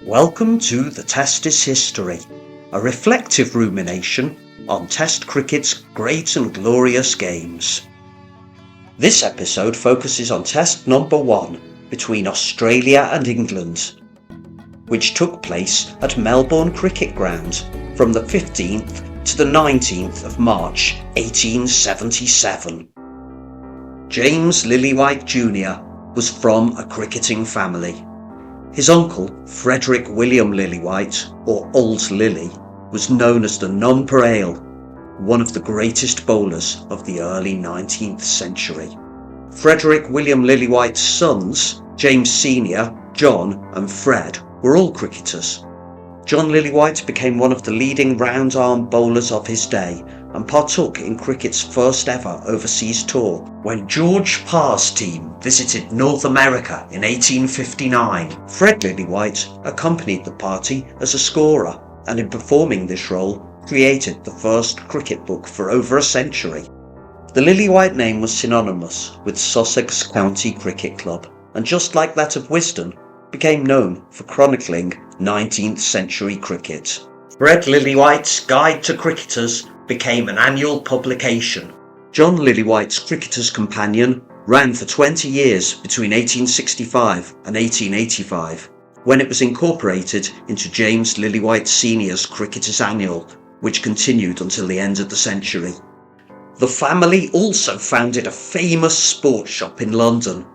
Welcome to The Test is History, a reflective rumination on Test cricket's great and glorious games. This episode focuses on Test No.1 between Australia and England, which took place at Melbourne Cricket Ground from the 15th to the 19th of March 1877. James Lillywhite Jnr. was from a cricketing family. His uncle, Frederick William Lillywhite, or Old Lilly, was known as the Nonpareil, one of the greatest bowlers of the early 19th century. Frederick William Lillywhite's sons, James Sr., John and Fred, were all cricketers. John Lillywhite became one of the leading round-arm bowlers of his day and partook in cricket's first ever overseas tour when George Parr's team visited North America in 1859. Fred Lillywhite accompanied the party as a scorer and in performing this role created the first cricket book for over a century. The Lillywhite name was synonymous with Sussex County Cricket Club and just like that of Wisden, became known for chronicling 19th century cricket. Fred Lillywhite's Guide to Cricketers became an annual publication. John Lillywhite's Cricketer's Companion ran for 20 years between 1865 and 1885, when it was incorporated into James Lillywhite Sr.'s Cricketer's Annual, which continued until the end of the century. The family also founded a famous sports shop in London.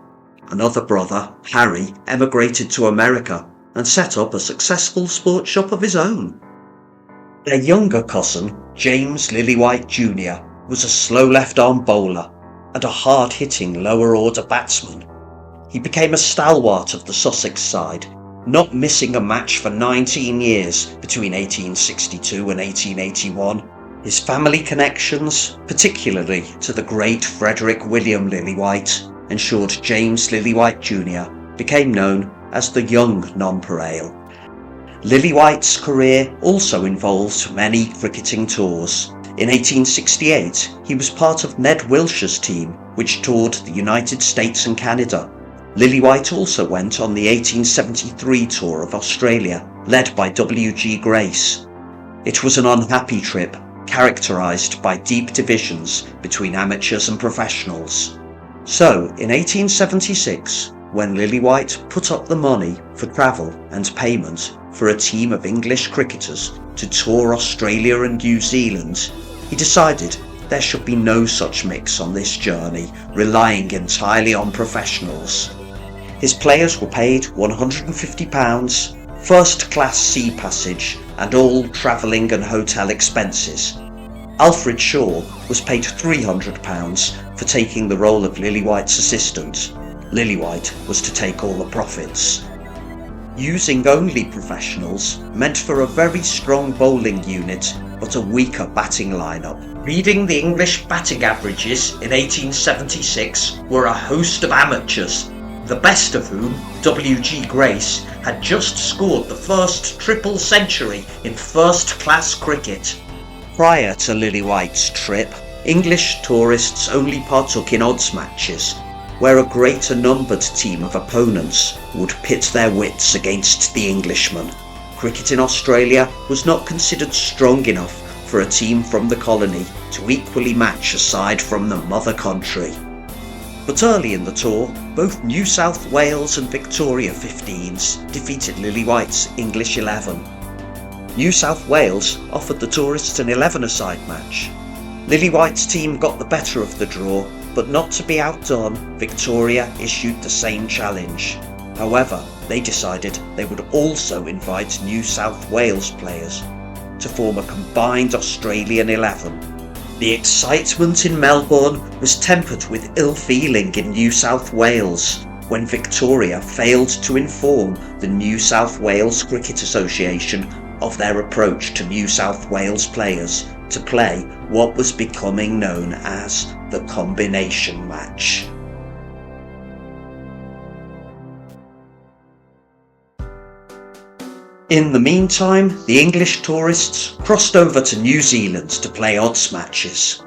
Another brother, Harry, emigrated to America and set up a successful sports shop of his own. Their younger cousin, James Lillywhite Jr., was a slow left-arm bowler and a hard-hitting lower-order batsman. He became a stalwart of the Sussex side, not missing a match for 19 years between 1862 and 1881. His family connections, particularly to the great Frederick William Lillywhite, ensured James Lillywhite Jr. became known as the Young Nonpareil. Lillywhite's career also involved many cricketing tours. In 1868, he was part of Ned Wilshire's team, which toured the United States and Canada. Lillywhite also went on the 1873 tour of Australia, led by W.G. Grace. It was an unhappy trip, characterised by deep divisions between amateurs and professionals. So, in 1876, when Lillywhite put up the money for travel and payment for a team of English cricketers to tour Australia and New Zealand, he decided there should be no such mix on this journey, relying entirely on professionals. His players were paid £150, first-class sea passage and all travelling and hotel expenses. Alfred Shaw was paid £300 for taking the role of Lillywhite's assistant. Lillywhite was to take all the profits. Using only professionals meant for a very strong bowling unit but a weaker batting lineup. Leading the English batting averages in 1876 were a host of amateurs, the best of whom, W.G. Grace, had just scored the first triple century in first-class cricket. Prior to Lillywhite's trip, English tourists only partook in odds matches, where a greater numbered team of opponents would pit their wits against the Englishmen. Cricket in Australia was not considered strong enough for a team from the colony to equally match a side from the mother country. But early in the tour, both New South Wales and Victoria 15s defeated Lillywhite's English 11. New South Wales offered the tourists an 11-a-side match. Lillywhite's team got the better of the draw, but not to be outdone, Victoria issued the same challenge. However, they decided they would also invite New South Wales players to form a combined Australian 11. The excitement in Melbourne was tempered with ill feeling in New South Wales when Victoria failed to inform the New South Wales Cricket Association of their approach to New South Wales players to play what was becoming known as the combination match. In the meantime, the English tourists crossed over to New Zealand to play odds matches.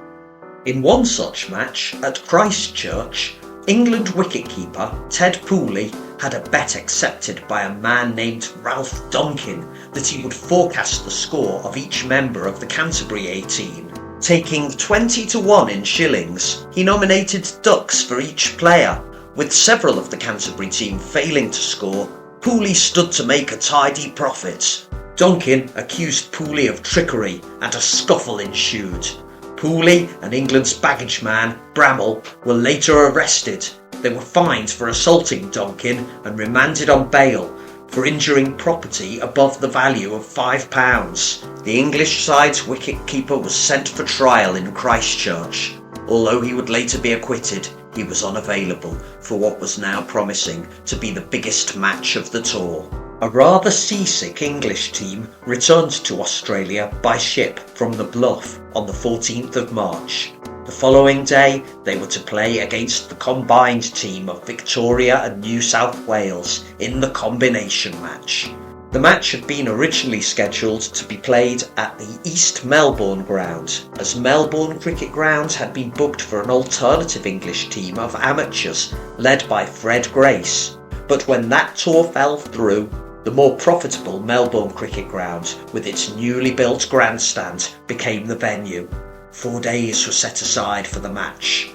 In one such match at Christchurch, England wicketkeeper Ted Pooley had a bet accepted by a man named Ralph Donkin that he would forecast the score of each member of the Canterbury 18. Taking 20-1 in shillings, he nominated ducks for each player. With several of the Canterbury team failing to score, Pooley stood to make a tidy profit. Donkin accused Pooley of trickery and a scuffle ensued. Pooley and England's baggage man, Bramall, were later arrested. They were fined for assaulting Donkin and remanded on bail for injuring property above the value of £5. The English side's wicket-keeper was sent for trial in Christchurch. Although he would later be acquitted, he was unavailable for what was now promising to be the biggest match of the tour. A rather seasick English team returned to Australia by ship from the Bluff on the 14th of March. The following day, they were to play against the combined team of Victoria and New South Wales in the combination match. The match had been originally scheduled to be played at the East Melbourne ground, as Melbourne Cricket Ground had been booked for an alternative English team of amateurs led by Fred Grace. But when that tour fell through, the more profitable Melbourne Cricket Ground, with its newly built grandstand, became the venue. 4 days were set aside for the match.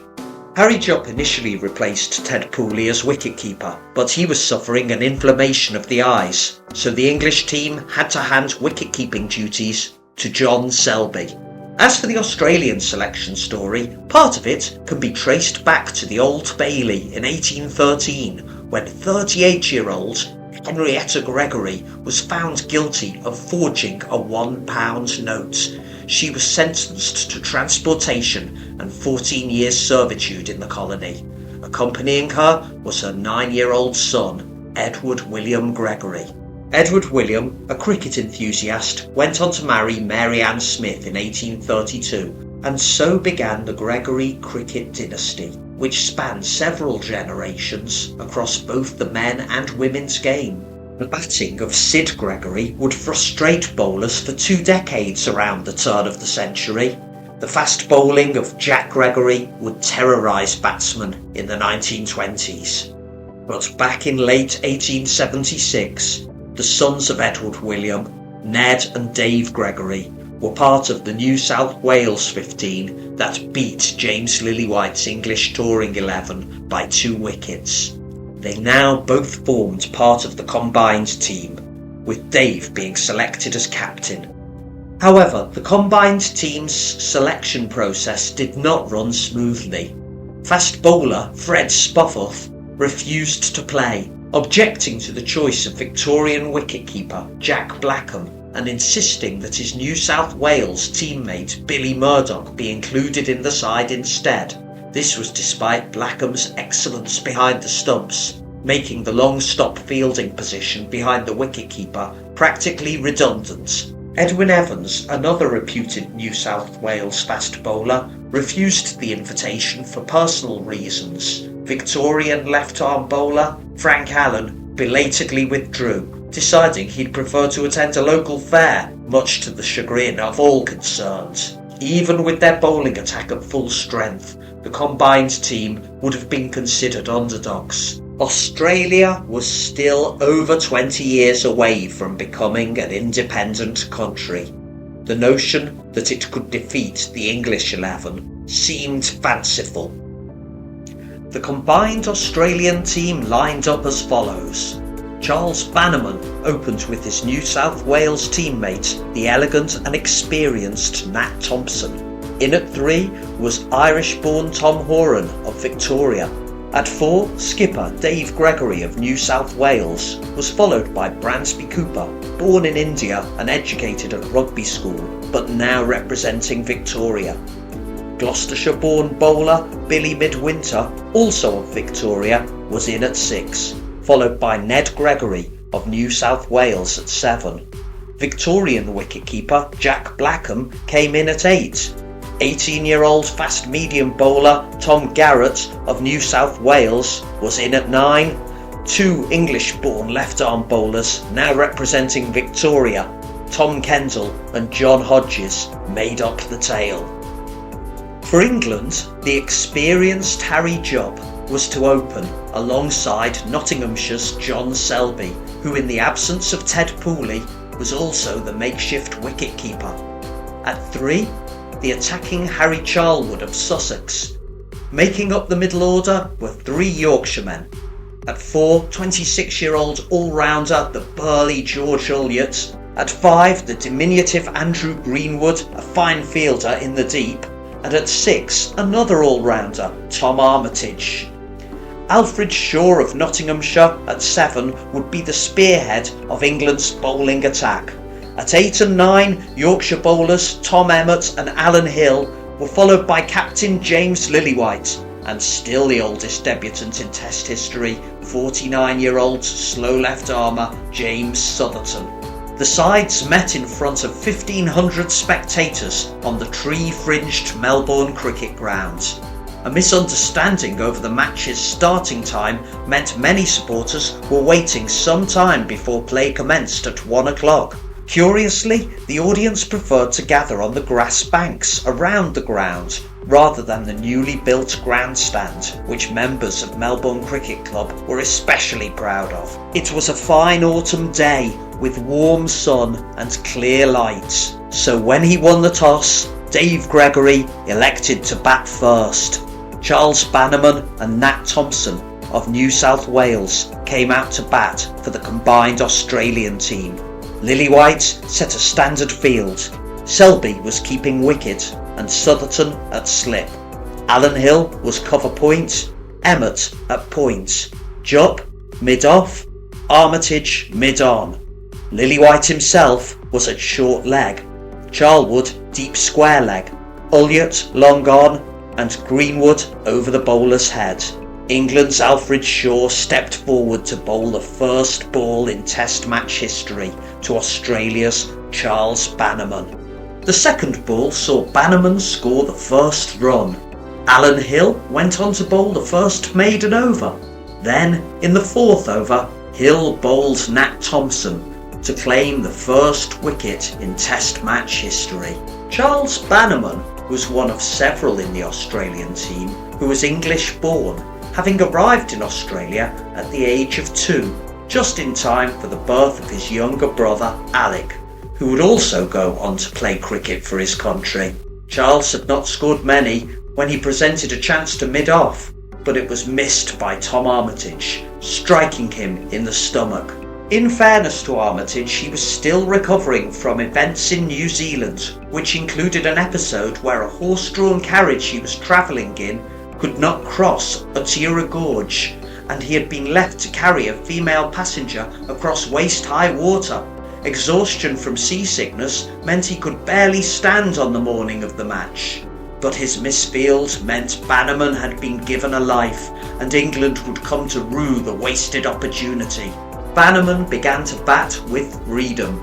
Harry Jupp initially replaced Ted Pooley as wicketkeeper, but he was suffering an inflammation of the eyes, so the English team had to hand wicket-keeping duties to John Selby. As for the Australian selection story, part of it can be traced back to the Old Bailey in 1813, when 38-year-old Henrietta Gregory was found guilty of forging a £1 note. She was sentenced to transportation and 14 years servitude in the colony. Accompanying her was her 9-year-old son, Edward William Gregory. Edward William, a cricket enthusiast, went on to marry Mary Ann Smith in 1832, and so began the Gregory cricket dynasty, which spanned several generations across both the men and women's game. The batting of Sid Gregory would frustrate bowlers for 2 decades around the turn of the century. The fast bowling of Jack Gregory would terrorise batsmen in the 1920s. But back in late 1876, the sons of Edward William, Ned and Dave Gregory, were part of the New South Wales 15 that beat James Lillywhite's English touring 11 by 2 wickets. They now both formed part of the combined team, with Dave being selected as captain. However, the combined team's selection process did not run smoothly. Fast bowler Fred Spofforth refused to play, objecting to the choice of Victorian wicketkeeper Jack Blackham and insisting that his New South Wales teammate Billy Murdoch be included in the side instead. This was despite Blackham's excellence behind the stumps, making the long stop fielding position behind the wicketkeeper practically redundant. Edwin Evans, another reputed New South Wales fast bowler, refused the invitation for personal reasons. Victorian left-arm bowler Frank Allen belatedly withdrew, deciding he'd prefer to attend a local fair, much to the chagrin of all concerned. Even with their bowling attack at full strength, the combined team would have been considered underdogs. Australia was still over 20 years away from becoming an independent country. The notion that it could defeat the English 11 seemed fanciful. The combined Australian team lined up as follows. Charles Bannerman opened with his New South Wales teammate, the elegant and experienced Nat Thompson. In at 3 was Irish-born Tom Horan of Victoria. At 4, skipper Dave Gregory of New South Wales was followed by Bransby Cooper, born in India and educated at rugby school, but now representing Victoria. Gloucestershire-born bowler Billy Midwinter, also of Victoria, was in at 6, followed by Ned Gregory of New South Wales at 7. Victorian wicketkeeper Jack Blackham came in at 8. 18-year-old fast-medium bowler Tom Garrett of New South Wales was in at 9. 2 English-born left-arm bowlers, now representing Victoria, Tom Kendall and John Hodges, made up the tail. For England, the experienced Harry Jupp was to open alongside Nottinghamshire's John Selby, who in the absence of Ted Pooley was also the makeshift wicket-keeper. At 3, the attacking Harry Charlwood of Sussex. Making up the middle order were 3 Yorkshiremen. At 4, 26-year-old all-rounder the burly George Ulyett. At 5, the diminutive Andrew Greenwood, a fine fielder in the deep. And at 6, another all-rounder, Tom Armitage. Alfred Shaw of Nottinghamshire at 7 would be the spearhead of England's bowling attack. At 8 and 9, Yorkshire bowlers Tom Emmett and Alan Hill were followed by Captain James Lillywhite, and still the oldest debutant in Test history, 49-year-old slow left armer James Southerton. The sides met in front of 1,500 spectators on the tree-fringed Melbourne cricket ground. A misunderstanding over the match's starting time meant many supporters were waiting some time before play commenced at 1 o'clock. Curiously, the audience preferred to gather on the grass banks around the ground rather than the newly built grandstand, which members of Melbourne Cricket Club were especially proud of. It was a fine autumn day with warm sun and clear lights, so when he won the toss, Dave Gregory elected to bat first. Charles Bannerman and Nat Thompson of New South Wales came out to bat for the combined Australian team. Lillywhite set a standard field. Selby was keeping wicket and Southerton at slip. Alan Hill was cover point, Emmett at point, Jupp mid-off, Armitage mid-on. Lillywhite himself was at short leg, Charlwood deep square leg, Ulyett long on, and Greenwood over the bowler's head. England's Alfred Shaw stepped forward to bowl the first ball in Test match history to Australia's Charles Bannerman. The second ball saw Bannerman score the first run. Alan Hill went on to bowl the first maiden over. Then, in the 4th over, Hill bowled Nat Thompson to claim the first wicket in Test match history. Charles Bannerman was one of several in the Australian team who was English born, having arrived in Australia at the age of 2, just in time for the birth of his younger brother Alec, who would also go on to play cricket for his country. Charles had not scored many when he presented a chance to mid-off, but it was missed by Tom Armitage, striking him in the stomach. In fairness to Armitage, he was still recovering from events in New Zealand, which included an episode where a horse-drawn carriage he was travelling in could not cross Utira Gorge, and he had been left to carry a female passenger across waist-high water. Exhaustion from seasickness meant he could barely stand on the morning of the match. But his misfield meant Bannerman had been given a life, and England would come to rue the wasted opportunity. Bannerman began to bat with freedom,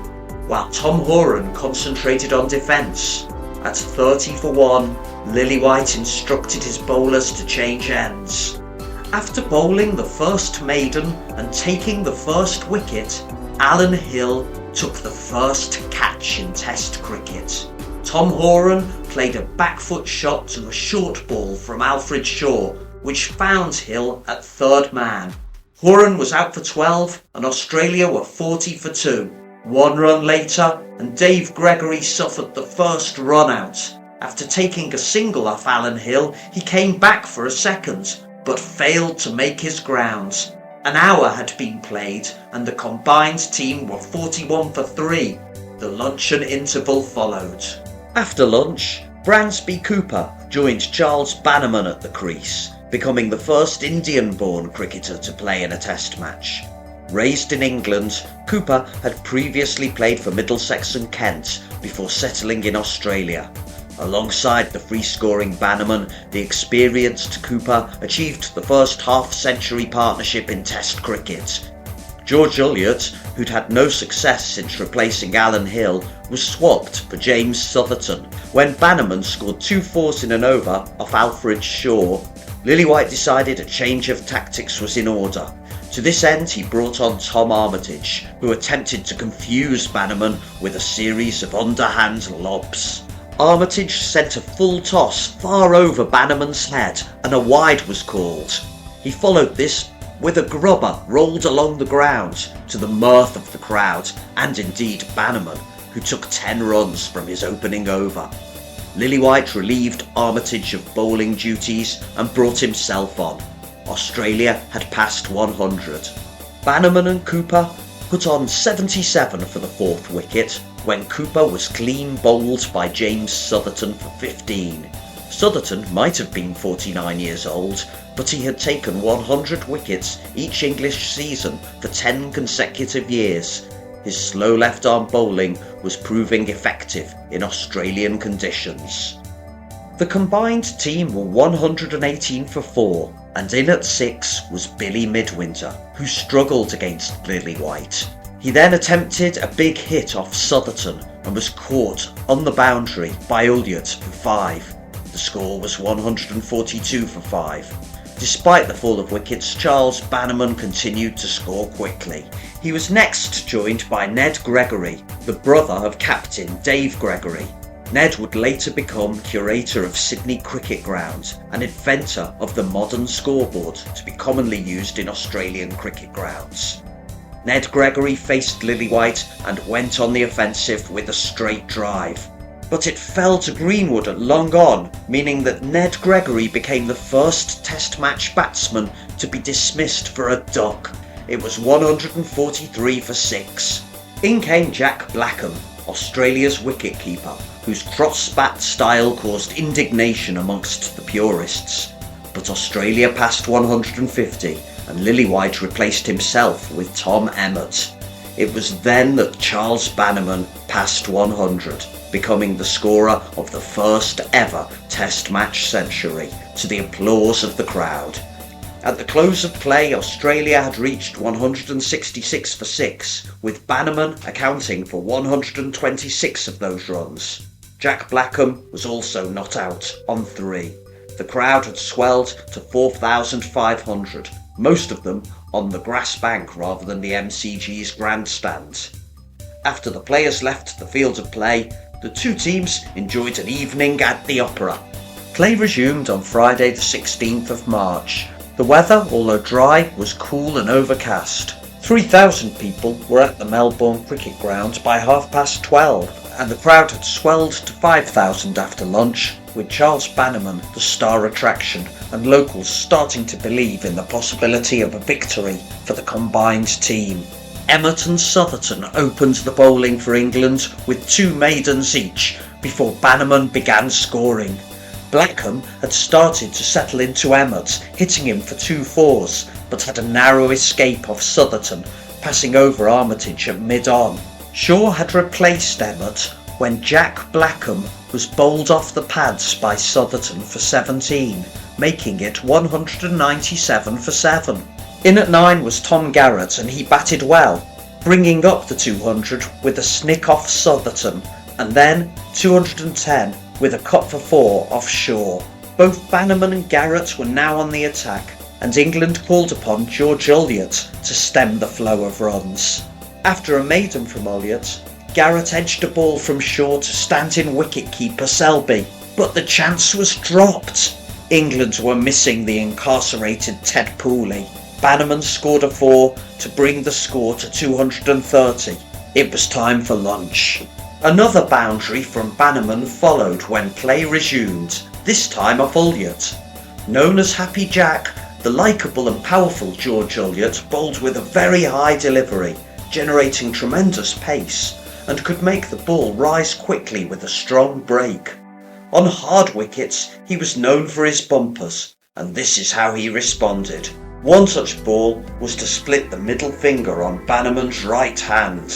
while Tom Horan concentrated on defence. At 30 for 1, Lillywhite instructed his bowlers to change ends. After bowling the first maiden and taking the first wicket, Alan Hill took the first catch in Test cricket. Tom Horan played a back-foot shot to a short ball from Alfred Shaw, which found Hill at 3rd man. Horan was out for 12 and Australia were 40 for 2. 1 run later and Dave Gregory suffered the first run out. After taking a single off Alan Hill, he came back for a second, but failed to make his grounds. An hour had been played and the combined team were 41 for 3. The luncheon interval followed. After lunch, Bransby Cooper joined Charles Bannerman at the crease, becoming the first Indian-born cricketer to play in a Test match. Raised in England, Cooper had previously played for Middlesex and Kent before settling in Australia. Alongside the free-scoring Bannerman, the experienced Cooper achieved the first half-century partnership in Test cricket. George Ulyett, who'd had no success since replacing Alan Hill, was swapped for James Southerton. When Bannerman scored 2 fours in an over off Alfred Shaw, Lillywhite decided a change of tactics was in order. To this end, he brought on Tom Armitage, who attempted to confuse Bannerman with a series of underhand lobs. Armitage sent a full toss far over Bannerman's head and a wide was called. He followed this with a grubber rolled along the ground to the mirth of the crowd and indeed Bannerman, who took 10 runs from his opening over. Lillywhite relieved Armitage of bowling duties and brought himself on. Australia had passed 100. Bannerman and Cooper put on 77 for the 4th wicket when Cooper was clean bowled by James Southerton for 15. Southerton might have been 49 years old, but he had taken 100 wickets each English season for 10 consecutive years. His slow left-arm bowling was proving effective in Australian conditions. The combined team were 118 for 4, and in at 6 was Billy Midwinter, who struggled against Lillywhite. He then attempted a big hit off Southerton and was caught on the boundary by Elliott for 5. The score was 142 for 5. Despite the fall of wickets, Charles Bannerman continued to score quickly. He was next joined by Ned Gregory, the brother of captain Dave Gregory. Ned would later become curator of Sydney Cricket Ground and inventor of the modern scoreboard to be commonly used in Australian cricket grounds. Ned Gregory faced Lillywhite and went on the offensive with a straight drive. But it fell to Greenwood at long on, meaning that Ned Gregory became the first Test match batsman to be dismissed for a duck. It was 143 for 6. In came Jack Blackham, Australia's wicketkeeper, whose cross-bat style caused indignation amongst the purists. But Australia passed 150, and Lillywhite replaced himself with Tom Emmett. It was then that Charles Bannerman passed 100, becoming the scorer of the first ever Test match century, to the applause of the crowd. At the close of play, Australia had reached 166 for 6, with Bannerman accounting for 126 of those runs. Jack Blackham was also not out on 3. The crowd had swelled to 4,500, most of them on the grass bank rather than the MCG's grandstand. After the players left the field of play, the two teams enjoyed an evening at the opera. Play resumed on Friday the 16th of March. The weather, although dry, was cool and overcast. 3,000 people were at the Melbourne cricket ground by 12:30, and the crowd had swelled to 5,000 after lunch, with Charles Bannerman the star attraction and locals starting to believe in the possibility of a victory for the combined team. Emmett and Southerton opened the bowling for England with 2 maidens each before Bannerman began scoring. Blackham had started to settle into Emmett, hitting him for 2 fours, but had a narrow escape off Southerton, passing over Armitage at mid-on. Shaw had replaced Emmett when Jack Blackham was bowled off the pads by Southerton for 17, making it 197 for 7. In at 9 was Tom Garrett, and he batted well, bringing up the 200 with a snick off Southerton, and then 210 with a cut for 4 off Shaw. Both Bannerman and Garrett were now on the attack, and England called upon George Elliott to stem the flow of runs. After a maiden from Elliott, Garrett edged a ball from Shaw to stand-in wicket-keeper Selby, but the chance was dropped. England were missing the incarcerated Ted Pooley. Bannerman scored a 4 to bring the score to 230. It was time for lunch. Another boundary from Bannerman followed when play resumed, this time off Elliott. Known as Happy Jack, the likeable and powerful George Elliott bowled with a very high delivery, generating tremendous pace, and could make the ball rise quickly with a strong break. On hard wickets, he was known for his bumpers, and this is how he responded. One such ball was to split the middle finger on Bannerman's right hand.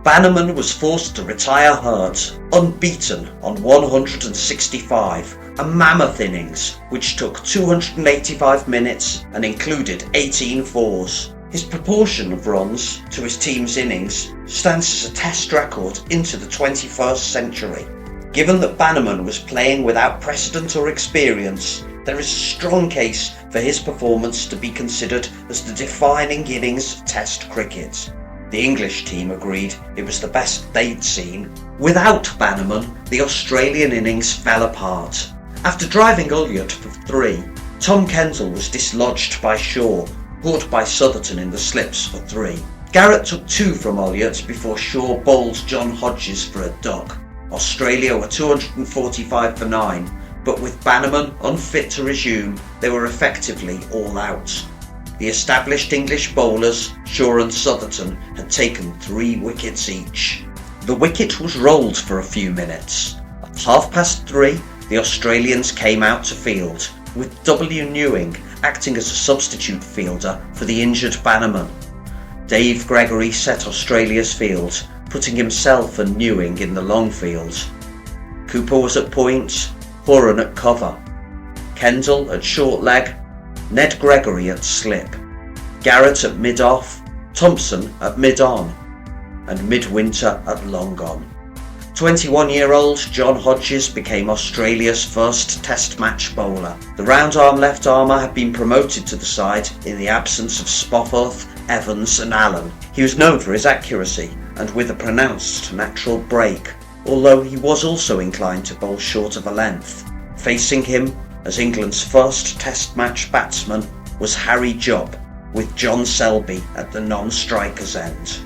Bannerman was forced to retire hurt, unbeaten on 165, a mammoth innings which took 285 minutes and included 18 fours. His proportion of runs to his team's innings stands as a test record into the 21st century. Given that Bannerman was playing without precedent or experience, there is a strong case for his performance to be considered as the defining innings of Test cricket. The English team agreed it was the best they'd seen. Without Bannerman, the Australian innings fell apart. After driving Elliott for 3, Tom Kendall was dislodged by Shaw, caught by Southerton in the slips for 3. Garrett took 2 from Olliott before Shaw bowled John Hodges for a duck. Australia were 245 for 9, but with Bannerman unfit to resume, they were effectively all out. The established English bowlers, Shaw and Southerton, had taken 3 wickets each. The wicket was rolled for a few minutes. At 3:30, the Australians came out to field, with W. Newing acting as a substitute fielder for the injured Bannerman. Dave Gregory set Australia's field, putting himself and Newing in the long field. Cooper was at point, Horan at cover, Kendall at short leg, Ned Gregory at slip, Garrett at mid-off, Thompson at mid-on, and Midwinter at long-on. 21-year-old John Hodges became Australia's first Test match bowler. The round-arm left-armer had been promoted to the side in the absence of Spofforth, Evans and Allen. He was known for his accuracy and with a pronounced natural break, although he was also inclined to bowl short of a length. Facing him as England's first Test match batsman was Harry Jupp, with John Selby at the non-striker's end.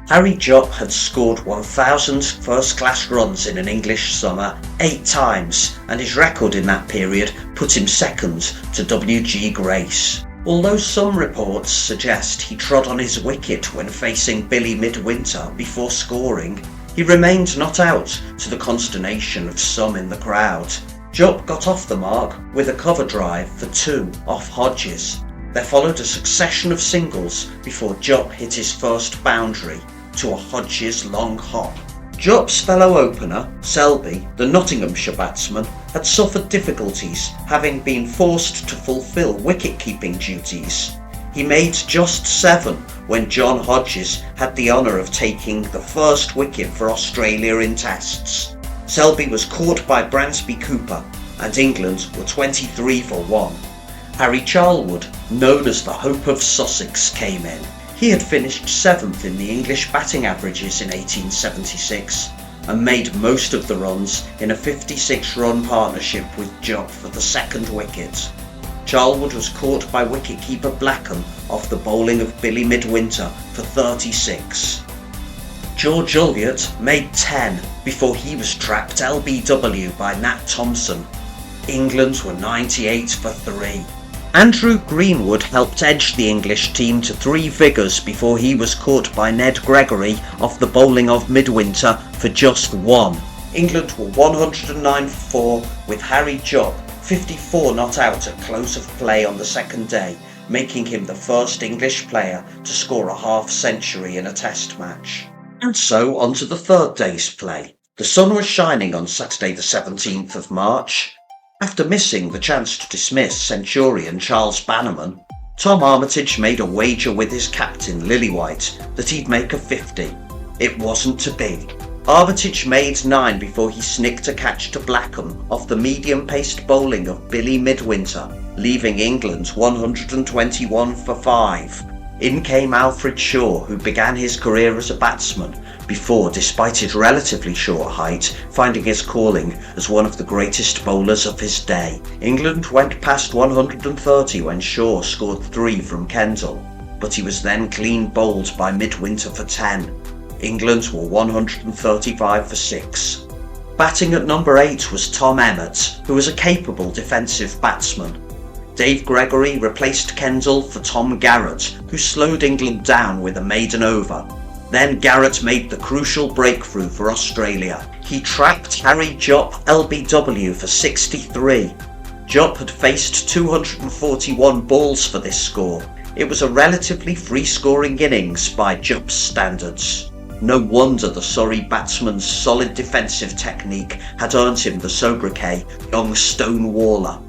Harry Jupp had scored 1,000 first-class runs in an English summer 8 times, and his record in that period put him second to W.G. Grace. Although some reports suggest he trod on his wicket when facing Billy Midwinter before scoring, he remained not out to the consternation of some in the crowd. Jupp got off the mark with a cover drive for 2 off Hodges. There followed a succession of singles before Jupp hit his first boundary to a Hodges long hop. Jupp's fellow opener, Selby, the Nottinghamshire batsman, had suffered difficulties, having been forced to fulfil wicket-keeping duties. He made just 7 when John Hodges had the honour of taking the first wicket for Australia in Tests. Selby was caught by Bransby Cooper, and England were 23 for 1. Harry Charlwood, known as the Hope of Sussex, came in. He had finished 7th in the English batting averages in 1876 and made most of the runs in a 56-run partnership with Jupp for the 2nd wicket. Charlwood was caught by wicketkeeper Blackham off the bowling of Billy Midwinter for 36. George Ulliott made 10 before he was trapped LBW by Nat Thompson. England were 98 for 3. Andrew Greenwood helped edge the English team to 3 vigours before he was caught by Ned Gregory off the bowling of Midwinter for just 1. England were 109 for 4 with Harry Jupp 54 not out at close of play on the 2nd day, making him the first English player to score a half-century in a Test match. And so on to the 3rd day's play. The sun was shining on Saturday the 17th of March. After missing the chance to dismiss Centurion Charles Bannerman, Tom Armitage made a wager with his captain Lillywhite that he'd make a 50. It wasn't to be. Armitage made 9 before he snicked a catch to Blackham off the medium-paced bowling of Billy Midwinter, leaving England 121 for 5. In came Alfred Shaw, who began his career as a batsman, before, despite his relatively short height, finding his calling as one of the greatest bowlers of his day. England went past 130 when Shaw scored 3 from Kendall, but he was then clean bowled by Midwinter for 10. England were 135 for 6. Batting at number 8 was Tom Emmett, who was a capable defensive batsman. Dave Gregory replaced Kendall for Tom Garrett, who slowed England down with a maiden over. Then Garrett made the crucial breakthrough for Australia. He trapped Harry Jupp LBW for 63. Jupp had faced 241 balls for this score. It was a relatively free-scoring innings by Jupp's standards. No wonder the Surrey batsman's solid defensive technique had earned him the sobriquet Young Stonewaller.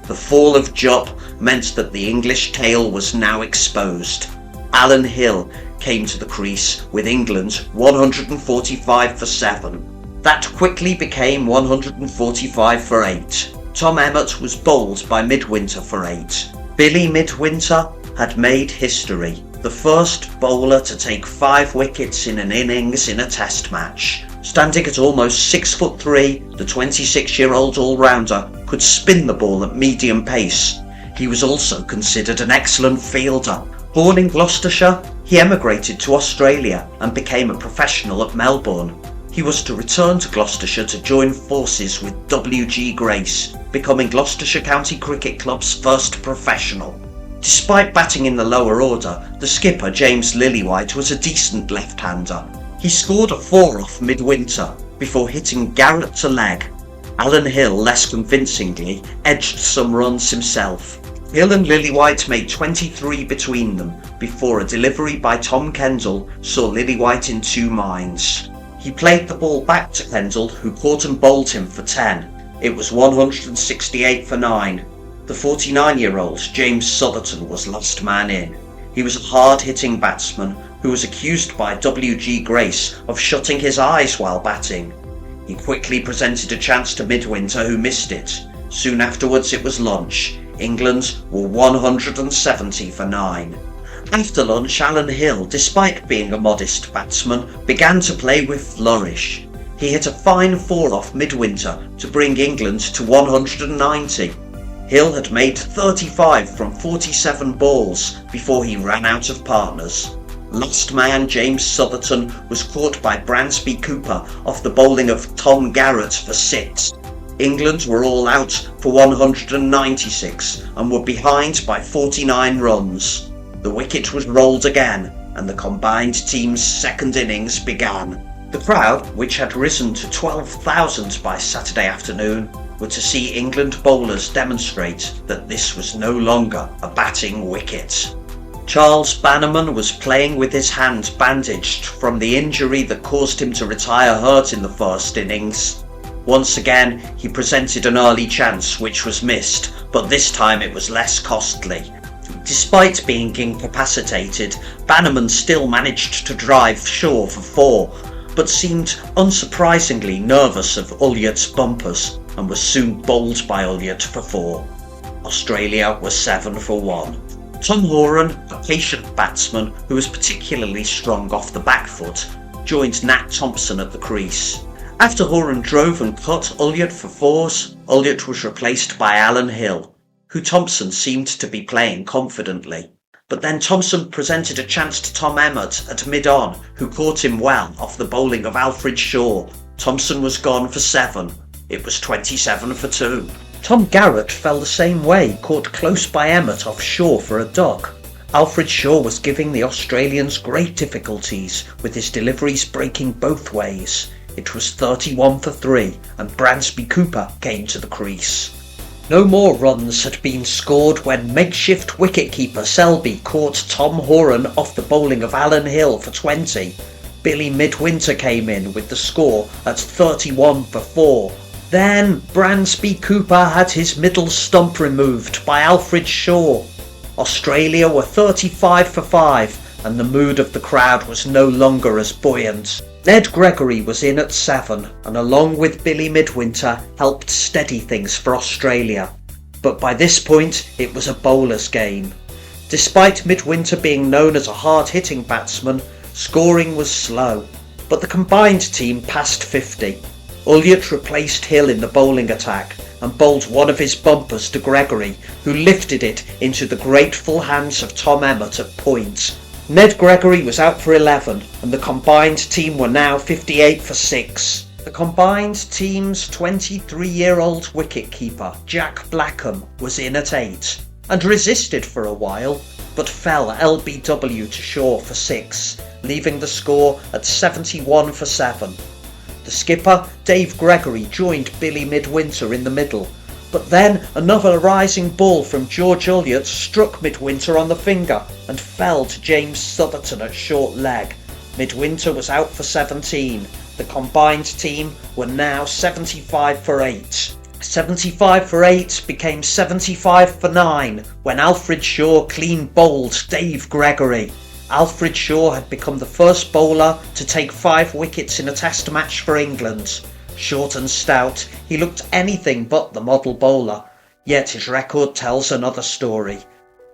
The fall of Jupp meant that the English tail was now exposed. Alan Hill came to the crease with England 145 for 7. That quickly became 145 for 8. Tom Emmett was bowled by Midwinter for 8. Billy Midwinter had made history, the first bowler to take 5 wickets in an innings in a Test match. Standing at almost 6'3", the 26-year-old all-rounder could spin the ball at medium pace. He was also considered an excellent fielder. Born in Gloucestershire, he emigrated to Australia and became a professional at Melbourne. He was to return to Gloucestershire to join forces with W.G. Grace, becoming Gloucestershire County Cricket Club's first professional. Despite batting in the lower order, the skipper James Lillywhite was a decent left-hander. He scored a 4 off Midwinter before hitting Garrett to leg. Alan Hill, less convincingly, edged some runs himself. Hill and Lillywhite made 23 between them before a delivery by Tom Kendall saw Lillywhite in two minds. He played the ball back to Kendall, who caught and bowled him for 10. It was 168 for 9. The 49-year-old James Southerton was last man in. He was a hard-hitting batsman who was accused by W.G. Grace of shutting his eyes while batting. He quickly presented a chance to Midwinter, who missed it. Soon afterwards it was lunch. England were 170 for 9. After lunch, Alan Hill, despite being a modest batsman, began to play with flourish. He hit a fine 4 off Midwinter to bring England to 190. Hill had made 35 from 47 balls before he ran out of partners. Last man James Southerton was caught by Bransby Cooper off the bowling of Tom Garrett for 6. England were all out for 196 and were behind by 49 runs. The wicket was rolled again and the combined team's second innings began. The crowd, which had risen to 12,000 by Saturday afternoon, were to see England bowlers demonstrate that this was no longer a batting wicket. Charles Bannerman was playing with his hand bandaged from the injury that caused him to retire hurt in the first innings. Once again, he presented an early chance which was missed, but this time it was less costly. Despite being incapacitated, Bannerman still managed to drive Shaw for 4, but seemed unsurprisingly nervous of Ulyart's bumpers and was soon bowled by Ulyart for 4. Australia was 7 for 1. Tom Horan, a patient batsman who was particularly strong off the back foot, joined Nat Thompson at the crease. After Horan drove and cut Ulyart for 4s, Ulyart was replaced by Alan Hill, who Thompson seemed to be playing confidently. But then Thompson presented a chance to Tom Emmett at mid-on, who caught him well off the bowling of Alfred Shaw. Thompson was gone for 7. It was 27 for 2. Tom Garrett fell the same way, caught close by Emmett off Shaw for a duck. Alfred Shaw was giving the Australians great difficulties, with his deliveries breaking both ways. It was 31 for 3, and Bransby Cooper came to the crease. No more runs had been scored when makeshift wicketkeeper Selby caught Tom Horan off the bowling of Alan Hill for 20. Billy Midwinter came in with the score at 31 for 4. Then Bransby Cooper had his middle stump removed by Alfred Shaw. Australia were 35 for 5, and the mood of the crowd was no longer as buoyant. Ned Gregory was in at 7 and along with Billy Midwinter helped steady things for Australia. But by this point it was a bowler's game. Despite Midwinter being known as a hard-hitting batsman, scoring was slow, but the combined team passed 50. Ulyart replaced Hill in the bowling attack and bowled one of his bumpers to Gregory, who lifted it into the grateful hands of Tom Emmett at point. Ned Gregory was out for 11 and the combined team were now 58 for 6. The combined team's 23-year-old wicketkeeper Jack Blackham was in at 8 and resisted for a while, but fell LBW to Shaw for 6, leaving the score at 71 for 7. The skipper, Dave Gregory, joined Billy Midwinter in the middle, but then another rising ball from George Ulyart struck Midwinter on the finger and fell to James Southerton at short leg. Midwinter was out for 17. The combined team were now 75 for 8. 75 for 8 became 75 for 9 when Alfred Shaw clean bowled Dave Gregory. Alfred Shaw had become the first bowler to take 5 wickets in a test match for England. Short and stout, he looked anything but the model bowler, yet his record tells another story.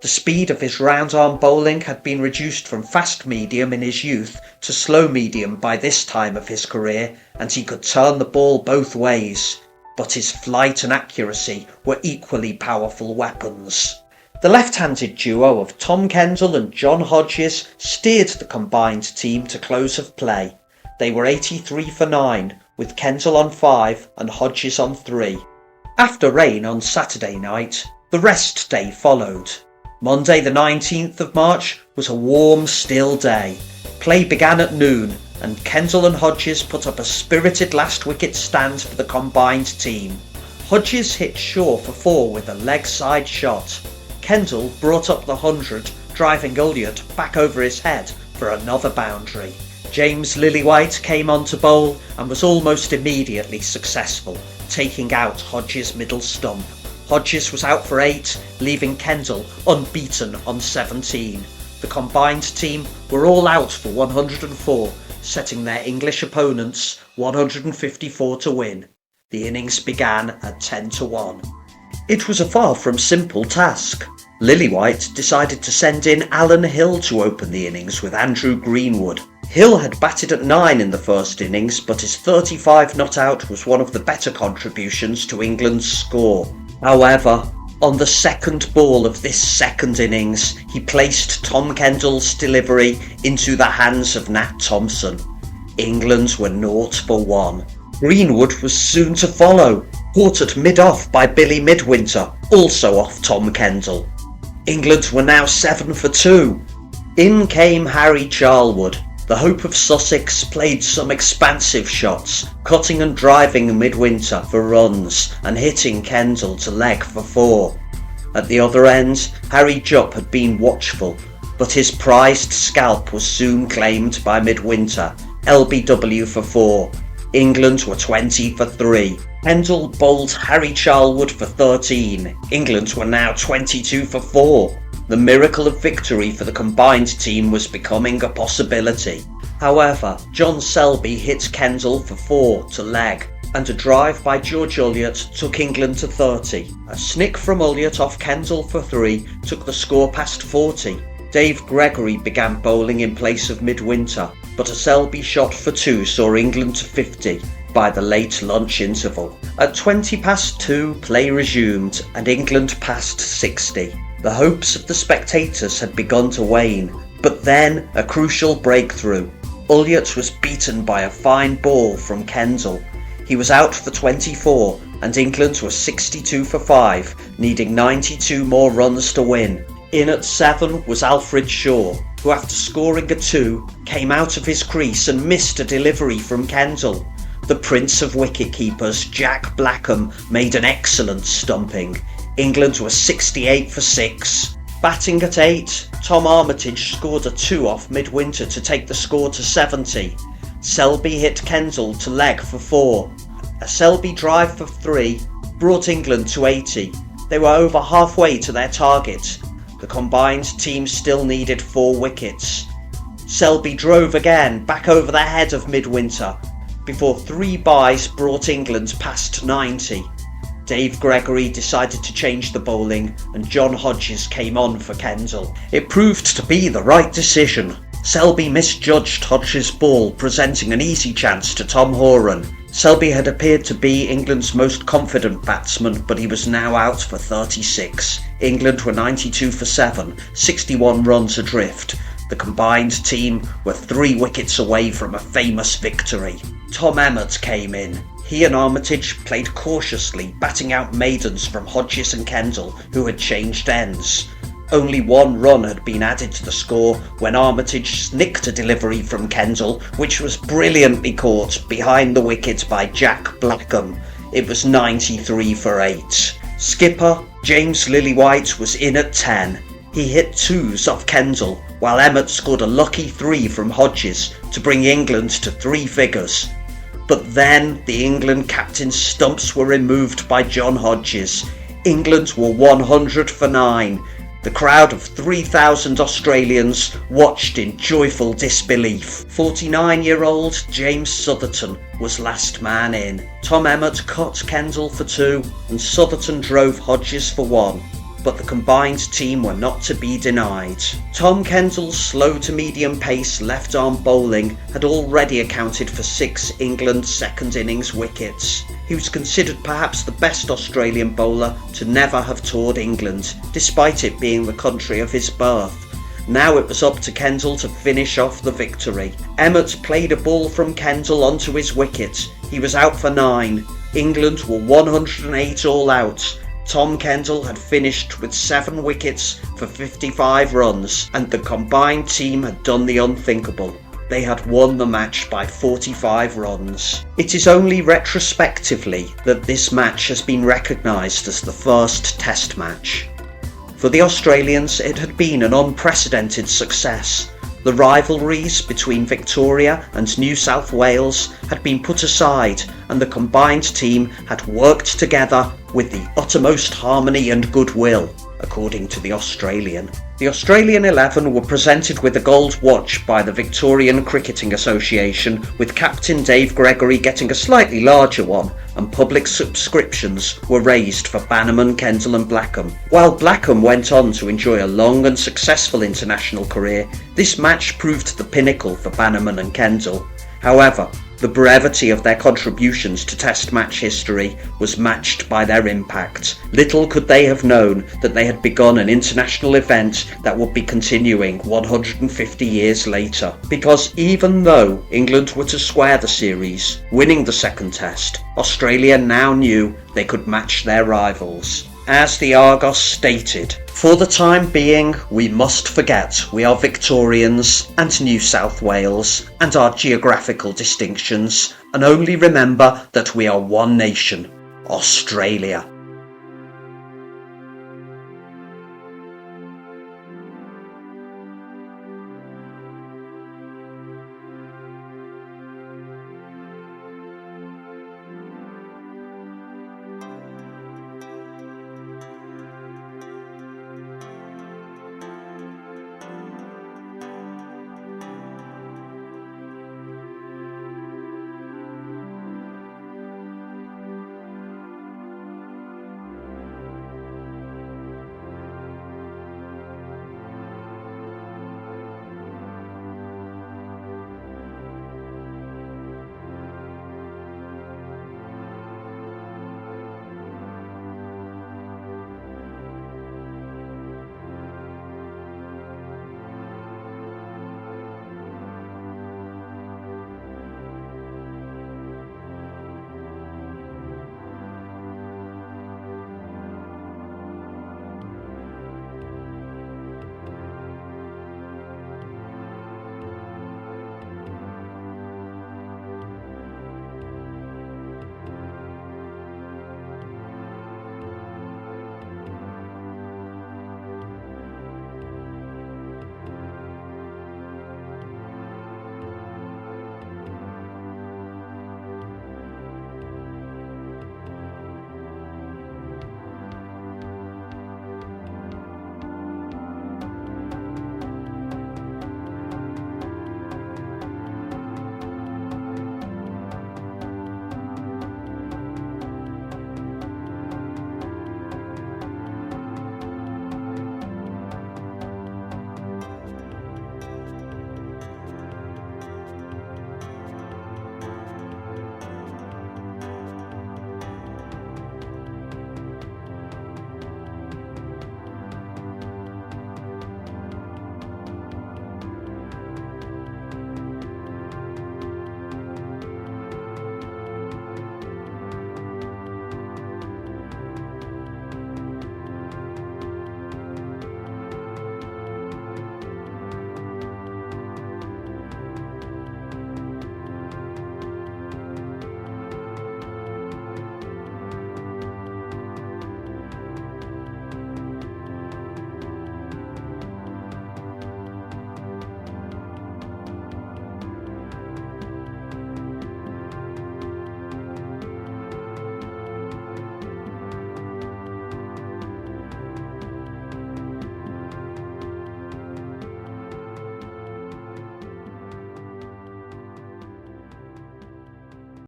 The speed of his round-arm bowling had been reduced from fast-medium in his youth to slow-medium by this time of his career, and he could turn the ball both ways. But his flight and accuracy were equally powerful weapons. The left-handed duo of Tom Kendall and John Hodges steered the combined team to close of play. They were 83 for 9, with Kendall on 5 and Hodges on 3. After rain on Saturday night, the rest day followed. Monday the 19th of March was a warm, still day. Play began at noon, and Kendall and Hodges put up a spirited last wicket stand for the combined team. Hodges hit Shaw for 4 with a leg side shot. Kendall brought up the 100, driving Ulyett back over his head for another boundary. James Lillywhite came on to bowl and was almost immediately successful, taking out Hodges' middle stump. Hodges was out for 8, leaving Kendall unbeaten on 17. The combined team were all out for 104, setting their English opponents 154 to win. The innings began at 10-1. It was a far from simple task. Lillywhite decided to send in Alan Hill to open the innings with Andrew Greenwood. Hill had batted at 9 in the first innings, but his 35 not out was one of the better contributions to England's score. However, on the second ball of this second innings, he placed Tom Kendall's delivery into the hands of Nat Thompson. England were 0 for 1. Greenwood was soon to follow, caught at mid-off by Billy Midwinter, also off Tom Kendall. England were now 7 for 2. In came Harry Charlwood. The Hope of Sussex played some expansive shots, cutting and driving Midwinter for runs and hitting Kendall to leg for 4. At the other end, Harry Jupp had been watchful, but his prized scalp was soon claimed by Midwinter, LBW for 4. England were 20 for 3. Kendall bowled Harry Charlwood for 13. England were now 22 for 4. The miracle of victory for the combined team was becoming a possibility. However, John Selby hit Kendall for 4 to leg, and a drive by George Ulyett took England to 30. A snick from Ulyett off Kendall for 3 took the score past 40. Dave Gregory began bowling in place of Midwinter, but a Selby shot for 2 saw England to 50 by the late lunch interval. At 2:20, play resumed and England passed 60. The hopes of the spectators had begun to wane, but then a crucial breakthrough. Ulyett was beaten by a fine ball from Kendall. He was out for 24 and England were 62 for 5, needing 92 more runs to win. In at 7 was Alfred Shaw, who after scoring a 2 came out of his crease and missed a delivery from Kendall. The prince of wicketkeepers, Jack Blackham, made an excellent stumping. England were 68 for 6. Batting at 8, Tom Armitage scored a 2 off Midwinter to take the score to 70. Selby hit Kendall to leg for 4. A Selby drive for 3 brought England to 80. They were over halfway to their target. The combined team still needed 4 wickets. Selby drove again back over the head of Midwinter before 3 byes brought England past 90. Dave Gregory decided to change the bowling and John Hodges came on for Kendall. It proved to be the right decision. Selby misjudged Hodges' ball, presenting an easy chance to Tom Horan. Selby had appeared to be England's most confident batsman, but he was now out for 36. England were 92 for 7, 61 runs adrift. The combined team were 3 wickets away from a famous victory. Tom Emmett came in. He and Armitage played cautiously, batting out maidens from Hodges and Kendall, who had changed ends. Only 1 run had been added to the score when Armitage nicked a delivery from Kendall, which was brilliantly caught behind the wicket by Jack Blackham. It was 93 for 8. Skipper James Lillywhite was in at 10. He hit 2s off Kendall, while Emmett scored a lucky 3 from Hodges to bring England to 3 figures. But then the England captain's stumps were removed by John Hodges. England were 100 for 9. The crowd of 3,000 Australians watched in joyful disbelief. 49-year-old James Southerton was last man in. Tom Emmett cut Kendall for 2 and Southerton drove Hodges for 1. but the combined team were not to be denied. Tom Kendall's slow to medium pace left-arm bowling had already accounted for 6 England second innings wickets. He was considered perhaps the best Australian bowler to never have toured England, despite it being the country of his birth. Now it was up to Kendall to finish off the victory. Emmett played a ball from Kendall onto his wicket. He was out for 9. England were 108 all out. Tom Kendall had finished with 7 wickets for 55 runs, and the combined team had done the unthinkable. They had won the match by 45 runs. It is only retrospectively that this match has been recognised as the first Test match. For the Australians, it had been an unprecedented success. The rivalries between Victoria and New South Wales had been put aside, and the combined team had worked together with the uttermost harmony and goodwill, according to the Australian. The Australian 11 were presented with a gold watch by the Victorian Cricketing Association, with Captain Dave Gregory getting a slightly larger one, and public subscriptions were raised for Bannerman, Kendall and Blackham. While Blackham went on to enjoy a long and successful international career, this match proved the pinnacle for Bannerman and Kendall. However, the brevity of their contributions to Test match history was matched by their impact. Little could they have known that they had begun an international event that would be continuing 150 years later. Because even though England were to square the series, winning the second Test, Australia now knew they could match their rivals. As the Argos stated, "For the time being, we must forget we are Victorians and New South Wales and our geographical distinctions, and only remember that we are one nation, Australia."